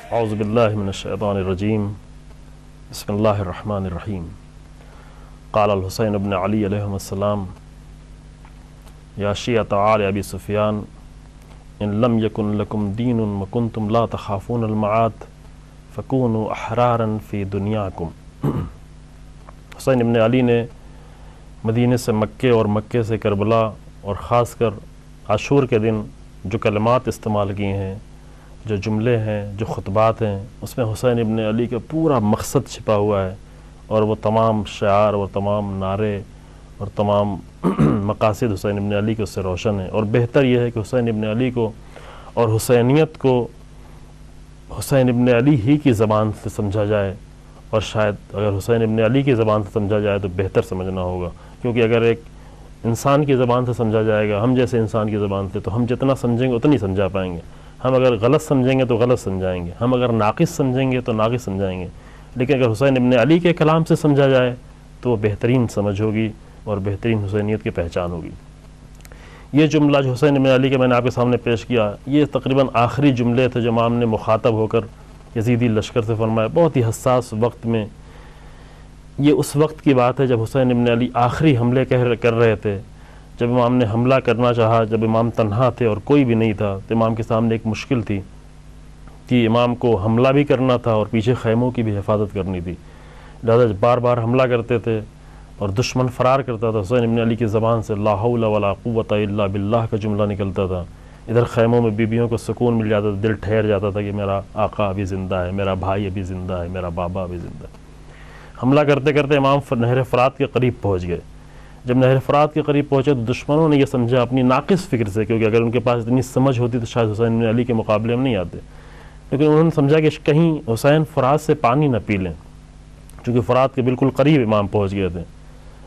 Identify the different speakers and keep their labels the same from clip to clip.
Speaker 1: اعوذ باللہ من الشیطان الرجیم بسم اللہ الرحمن الرحیم قال الحسین بن علی علیہ السلام یا شیعۃ آل ابی سفیان ان لم یکن لکم دین وکنتم لا تخافون المعاد فکونوا احرارا فی دنیاکم۔ حسین بن علی نے مدینے سے مکے اور مکے سے کربلا اور خاص کر عاشور کے دن جو کلمات استعمال کیے ہیں، جو جملے ہیں، جو خطبات ہیں، اس میں حسین ابن علی کا پورا مقصد چھپا ہوا ہے، اور وہ تمام شعار اور تمام نعرے اور تمام مقاصد حسین ابن علی کے اس سے روشن ہیں۔ اور بہتر یہ ہے کہ حسین ابن علی کو اور حسینیت کو حسین ابن علی ہی کی زبان سے سمجھا جائے، اور شاید اگر حسین ابن علی کی زبان سے سمجھا جائے تو بہتر سمجھنا ہوگا، کیونکہ اگر ایک انسان کی زبان سے سمجھا جائے گا، ہم جیسے انسان کی زبان سے، تو ہم جتنا سمجھیں گے اتنی سمجھا پائیں گے۔ ہم اگر غلط سمجھیں گے تو غلط سمجھائیں گے، ہم اگر ناقص سمجھیں گے تو ناقص سمجھائیں گے، لیکن اگر حسین ابن علی کے کلام سے سمجھا جائے تو وہ بہترین سمجھ ہوگی اور بہترین حسینیت کی پہچان ہوگی۔ یہ جملہ جو حسین ابن علی کے میں نے آپ کے سامنے پیش کیا، یہ تقریباً آخری جملے تھے جو امام نے مخاطب ہو کر یزیدی لشکر سے فرمایا، بہت ہی حساس وقت میں۔ یہ اس وقت کی بات ہے جب حسین ابن علی آخری حملے کر رہے تھے، جب امام نے حملہ کرنا چاہا، جب امام تنہا تھے اور کوئی بھی نہیں تھا، تو امام کے سامنے ایک مشکل تھی کہ امام کو حملہ بھی کرنا تھا اور پیچھے خیموں کی بھی حفاظت کرنی تھی، لہذا بار بار حملہ کرتے تھے اور دشمن فرار کرتا تھا، حسین ابن علی کی زبان سے لا حول ولا قوت الا باللہ کا جملہ نکلتا تھا، ادھر خیموں میں بیویوں کو سکون مل جاتا تھا، دل ٹھہر جاتا تھا کہ میرا آقا ابھی زندہ ہے، میرا بھائی ابھی زندہ ہے، میرا بابا ابھی زندہ ہے۔ حملہ کرتے کرتے امام نہر فرات کے قریب پہنچ گئے۔ جب نہر فرات کے قریب پہنچے تو دشمنوں نے یہ سمجھا اپنی ناقص فکر سے، کیونکہ اگر ان کے پاس اتنی سمجھ ہوتی تو شاید حسین بن علی کے مقابلے میں نہیں آتے، لیکن انہوں نے سمجھا کہ کہیں حسین فرات سے پانی نہ پی لیں، چونکہ فرات کے بالکل قریب امام پہنچ گئے تھے،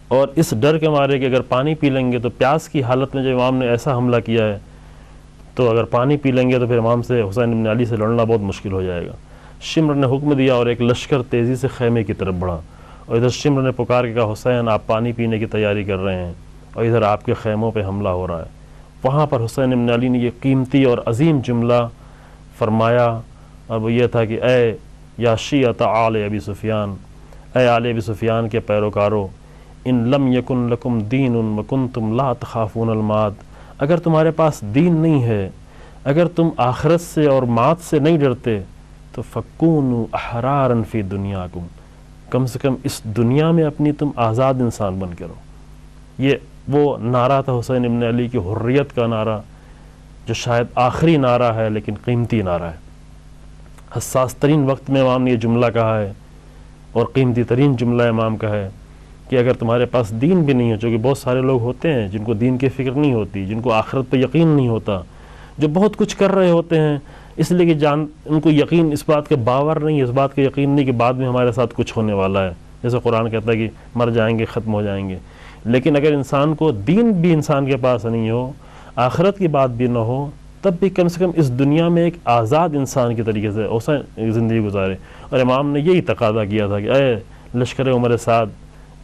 Speaker 1: اور اس ڈر کے مارے کہ اگر پانی پی لیں گے تو پیاس کی حالت میں جب امام نے ایسا حملہ کیا ہے تو اگر پانی پی لیں گے تو پھر امام سے، حسین بن علی سے لڑنا بہت مشکل ہو جائے گا۔ شمر نے حکم دیا اور ایک لشکر تیزی سے خیمے کی طرف بڑھا، اور ادھر شمر نے پکار کے کہا حسین آپ پانی پینے کی تیاری کر رہے ہیں اور ادھر آپ کے خیموں پہ حملہ ہو رہا ہے۔ وہاں پر حسین بن علی نے یہ قیمتی اور عظیم جملہ فرمایا، اور وہ یہ تھا کہ اے یا شیعۃ آل ابی سفیان، اے آل ابی سفیان کے پیروکارو، ان لم یکن لکم دین وکنتم لا تخافون المعاد، اگر تمہارے پاس دین نہیں ہے، اگر تم آخرت سے اور مات سے نہیں ڈرتے تو فکونوا احرارا فی دنیاکم، کم سے کم اس دنیا میں اپنی تم آزاد انسان بن کے رہو۔ یہ وہ نعرہ تھا حسین ابن علی کی حریت کا نعرہ، جو شاید آخری نعرہ ہے لیکن قیمتی نعرہ ہے۔ حساس ترین وقت میں امام نے یہ جملہ کہا ہے، اور قیمتی ترین جملہ امام کا ہے کہ اگر تمہارے پاس دین بھی نہیں ہے، چونکہ بہت سارے لوگ ہوتے ہیں جن کو دین کی فکر نہیں ہوتی، جن کو آخرت پہ یقین نہیں ہوتا، جو بہت کچھ کر رہے ہوتے ہیں اس لیے کہ ان کو یقین، اس بات کا باور نہیں، اس بات کا یقین نہیں کہ بعد میں ہمارے ساتھ کچھ ہونے والا ہے، جیسے قرآن کہتا ہے کہ مر جائیں گے، ختم ہو جائیں گے۔ لیکن اگر انسان کو دین بھی انسان کے پاس نہیں ہو، آخرت کی بات بھی نہ ہو، تب بھی کم سے کم اس دنیا میں ایک آزاد انسان کی طریقے سے اسے زندگی گزارے۔ اور امام نے یہی تقاضا کیا تھا کہ اے لشکر عمر سعد،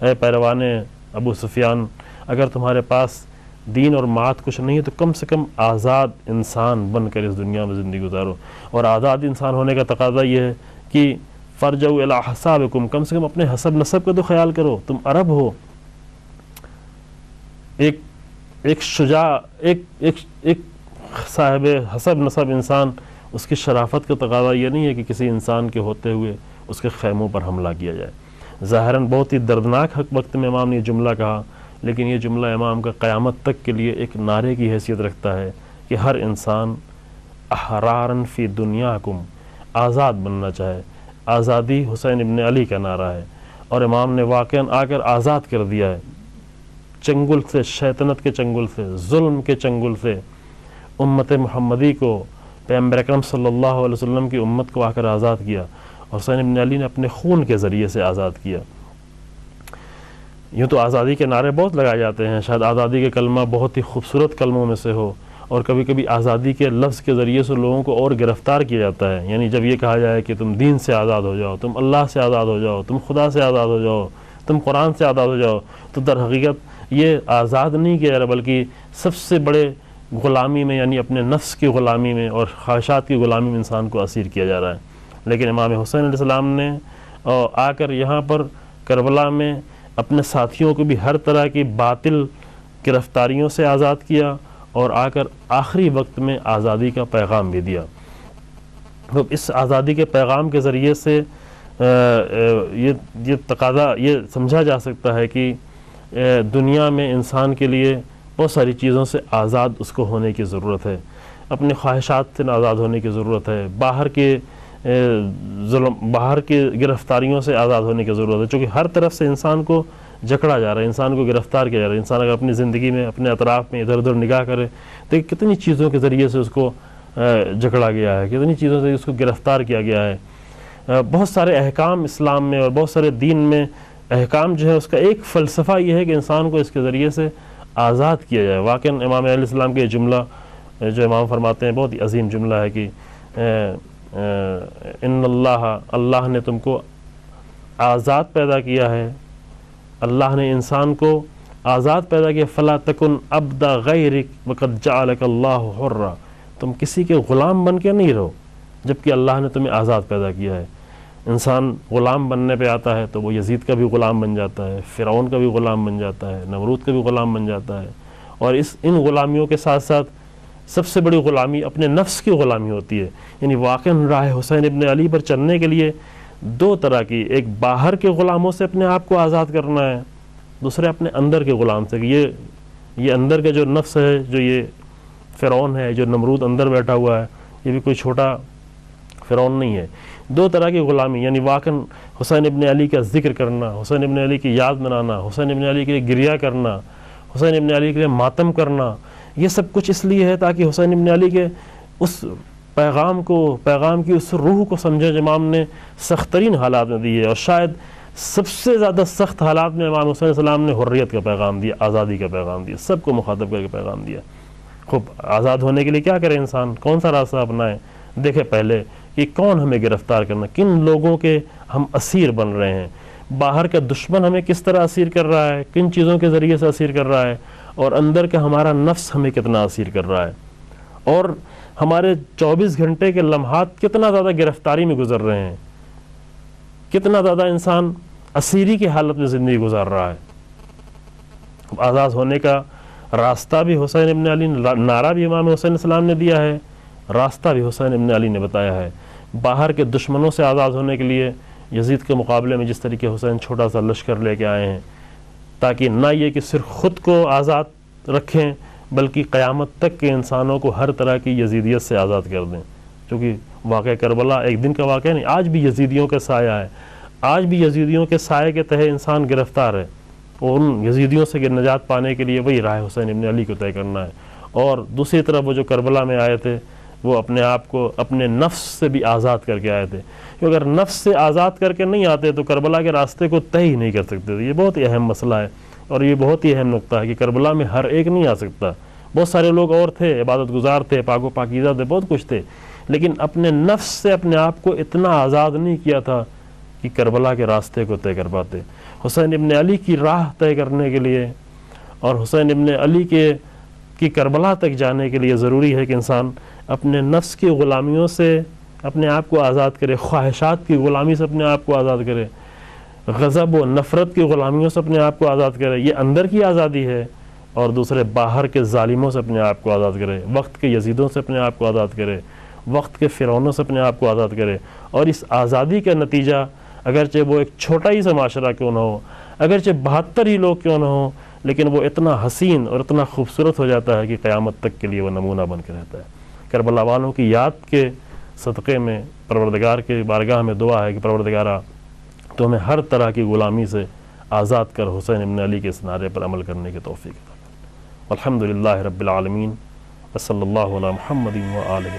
Speaker 1: اے پیروان ابو سفیان، اگر تمہارے پاس دین اور مات کچھ نہیں ہے تو کم سے کم آزاد انسان بن کر اس دنیا میں زندگی گزارو۔ اور آزاد انسان ہونے کا تقاضا یہ ہے کہ فرجعوا الی حسابکم، کم سے کم اپنے حسب نسب کا تو خیال کرو، تم عرب ہو، ایک شجاع، ایک صاحب حسب نسب انسان، اس کی شرافت کا تقاضا یہ نہیں ہے کہ کسی انسان کے ہوتے ہوئے اس کے خیموں پر حملہ کیا جائے۔ ظاہراً بہت ہی دردناک وقت میں امام نے یہ جملہ کہا، لیکن یہ جملہ امام کا قیامت تک کے لیے ایک نعرے کی حیثیت رکھتا ہے کہ ہر انسان احرارا فی دنیاکم، آزاد بننا چاہے۔ آزادی حسین ابن علی کا نعرہ ہے، اور امام نے واقعاً آ کر آزاد کر دیا ہے، چنگل سے، شیطنت کے چنگل سے، ظلم کے چنگل سے، امت محمدی کو، پیغمبر اکرم صلی اللہ علیہ وسلم کی امت کو آ کر آزاد کیا، اور حسین ابن علی نے اپنے خون کے ذریعے سے آزاد کیا۔ یوں تو آزادی کے نعرے بہت لگائے جاتے ہیں، شاید آزادی کے کلمہ بہت ہی خوبصورت کلموں میں سے ہو، اور کبھی کبھی آزادی کے لفظ کے ذریعے سے لوگوں کو اور گرفتار کیا جاتا ہے. یعنی جب یہ کہا جائے کہ تم دین سے آزاد ہو جاؤ، تم اللہ سے آزاد ہو جاؤ، تم خدا سے آزاد ہو جاؤ، تم قرآن سے آزاد ہو جاؤ، تو در حقیقت یہ آزاد نہیں کیا جا رہا، بلکہ سب سے بڑے غلامی میں، یعنی اپنے نفس کی غلامی میں اور خواہشات کی غلامی میں انسان کو اسیر کیا جا رہا ہے. لیکن امام حسین علیہ السلام نے آ کر یہاں پر کربلا میں اپنے ساتھیوں کو بھی ہر طرح کی باطل گرفتاریوں سے آزاد کیا، اور آ کر آخری وقت میں آزادی کا پیغام بھی دیا. تو اس آزادی کے پیغام کے ذریعے سے یہ تقاضا یہ سمجھا جا سکتا ہے کہ دنیا میں انسان کے لیے بہت ساری چیزوں سے آزاد اس کو ہونے کی ضرورت ہے، اپنے خواہشات سے آزاد ہونے کی ضرورت ہے، باہر کے گرفتاریوں سے آزاد ہونے کی ضرورت ہے، چونکہ ہر طرف سے انسان کو جکڑا جا رہا ہے، انسان کو گرفتار کیا جا رہا ہے. انسان اگر اپنی زندگی میں اپنے اطراف میں ادھر ادھر نگاہ کرے تو کتنی چیزوں کے ذریعے سے اس کو جکڑا گیا ہے، کتنی چیزوں سے اس کو گرفتار کیا گیا ہے. بہت سارے احکام اسلام میں اور بہت سارے دین میں احکام جو ہے اس کا ایک فلسفہ یہ ہے کہ انسان کو اس کے ذریعے سے آزاد کیا جائے. واقعاً امام علیہ السلام کے یہ جملہ جو امام فرماتے ہیں بہت ہی عظیم جملہ ہے کہ ان اللہ نے تم کو آزاد پیدا کیا ہے، اللہ نے انسان کو آزاد پیدا کیا، فلا تکن عبد غیرک وقد جعلک اللہ حرا، تم کسی کے غلام بن کے نہیں رہو جبکہ اللہ نے تمہیں آزاد پیدا کیا ہے. انسان غلام بننے پہ آتا ہے تو وہ یزید کا بھی غلام بن جاتا ہے، فرعون کا بھی غلام بن جاتا ہے، نمرود کا بھی غلام بن جاتا ہے. اور ان غلامیوں کے ساتھ ساتھ سب سے بڑی غلامی اپنے نفس کی غلامی ہوتی ہے. یعنی واقعاً راہ حسین ابن علی پر چلنے کے لیے دو طرح کی، ایک باہر کے غلاموں سے اپنے آپ کو آزاد کرنا ہے، دوسرے اپنے اندر کے غلام سے. یہ اندر کا جو نفس ہے، جو یہ فرعون ہے، جو نمرود اندر بیٹھا ہوا ہے، یہ بھی کوئی چھوٹا فرعون نہیں ہے. دو طرح کی غلامی، یعنی واقعاً حسین ابن علی کا ذکر کرنا، حسین ابن علی کی یاد منانا، حسین ابن علی کے لیے گریہ کرنا، حسین ابن علی کے لیے ماتم کرنا، یہ سب کچھ اس لیے ہے تاکہ حسین ابن علی کے اس پیغام کی اس روح کو سمجھے جو امام نے سخت ترین حالات میں دی ہے. اور شاید سب سے زیادہ سخت حالات میں امام حسین علیہ السلام نے حریت کا پیغام دیا، آزادی کا پیغام دیا، سب کو مخاطب کر کے پیغام دیا. خوب آزاد ہونے کے لیے کیا کرے انسان، کون سا راستہ اپنائے؟ دیکھے پہلے کہ کون ہمیں گرفتار کرنا، کن لوگوں کے ہم اسیر بن رہے ہیں، باہر کا دشمن ہمیں کس طرح اسیر کر رہا ہے، کن چیزوں کے ذریعے سے اسیر کر رہا ہے، اور اندر کا ہمارا نفس ہمیں کتنا اسیر کر رہا ہے، اور ہمارے 24 گھنٹے کے لمحات کتنا زیادہ گرفتاری میں گزر رہے ہیں، کتنا زیادہ انسان اسیری کی حالت میں زندگی گزار رہا ہے. آزاد ہونے کا راستہ بھی حسین ابن علی نے، نعرہ بھی امام حسین علیہ السلام نے دیا ہے، راستہ بھی حسین ابن علی نے بتایا ہے. باہر کے دشمنوں سے آزاد ہونے کے لیے یزید کے مقابلے میں جس طریقے حسین چھوٹا سا لشکر لے کے آئے ہیں، تاکہ نہ یہ کہ صرف خود کو آزاد رکھیں بلکہ قیامت تک کے انسانوں کو ہر طرح کی یزیدیت سے آزاد کر دیں. چونکہ واقعہ کربلا ایک دن کا واقعہ نہیں، آج بھی یزیدیوں کا سایہ ہے، آج بھی یزیدیوں کے سائے کے تحت انسان گرفتار ہے، اور ان یزیدیوں سے نجات پانے کے لیے وہی راہ حسین ابن علی کو طے کرنا ہے. اور دوسری طرف وہ جو کربلا میں آئے تھے وہ اپنے آپ کو اپنے نفس سے بھی آزاد کر کے آئے تھے، کیونکہ اگر نفس سے آزاد کر کے نہیں آتے تو کربلا کے راستے کو طے ہی نہیں کر سکتے تھے. یہ بہت ہی اہم مسئلہ ہے، اور یہ بہت ہی اہم نقطہ ہے کہ کربلا میں ہر ایک نہیں آ سکتا. بہت سارے لوگ اور تھے، عبادت گزار تھے، پاک و پاکیزہ تھے، بہت کچھ تھے، لیکن اپنے نفس سے اپنے آپ کو اتنا آزاد نہیں کیا تھا کہ کربلا کے راستے کو طے کر پاتے. حسین ابن علی کی راہ طے کرنے کے لیے اور حسین ابن علی کی کربلا تک جانے کے لیے ضروری ہے کہ انسان اپنے نفس کی غلامیوں سے اپنے آپ کو آزاد کرے، خواہشات کی غلامی سے اپنے آپ کو آزاد کرے، غضب و نفرت کی غلامیوں سے اپنے آپ کو آزاد کرے. یہ اندر کی آزادی ہے. اور دوسرے باہر کے ظالموں سے اپنے آپ کو آزاد کرے، وقت کے یزیدوں سے اپنے آپ کو آزاد کرے، وقت کے فرعونوں سے اپنے آپ کو آزاد کرے. اور اس آزادی کا نتیجہ اگرچہ وہ ایک چھوٹا ہی سا معاشرہ کیوں نہ ہو، اگرچہ 72 ہی لوگ کیوں نہ ہوں، لیکن وہ اتنا حسین اور اتنا خوبصورت ہو جاتا ہے کہ قیامت تک کے لیے وہ نمونہ بن کے رہتا ہے. کربلا والوں کی یاد کے صدقے میں پروردگار کے بارگاہ میں دعا ہے کہ پروردگارہ تو ہمیں ہر طرح کی غلامی سے آزاد کر حسین ابن علی کے اس نعرے پر عمل کرنے کی توفیق عطا کر. الحمدللہ رب العالمین، وصلی اللہ علی محمد و آلہ.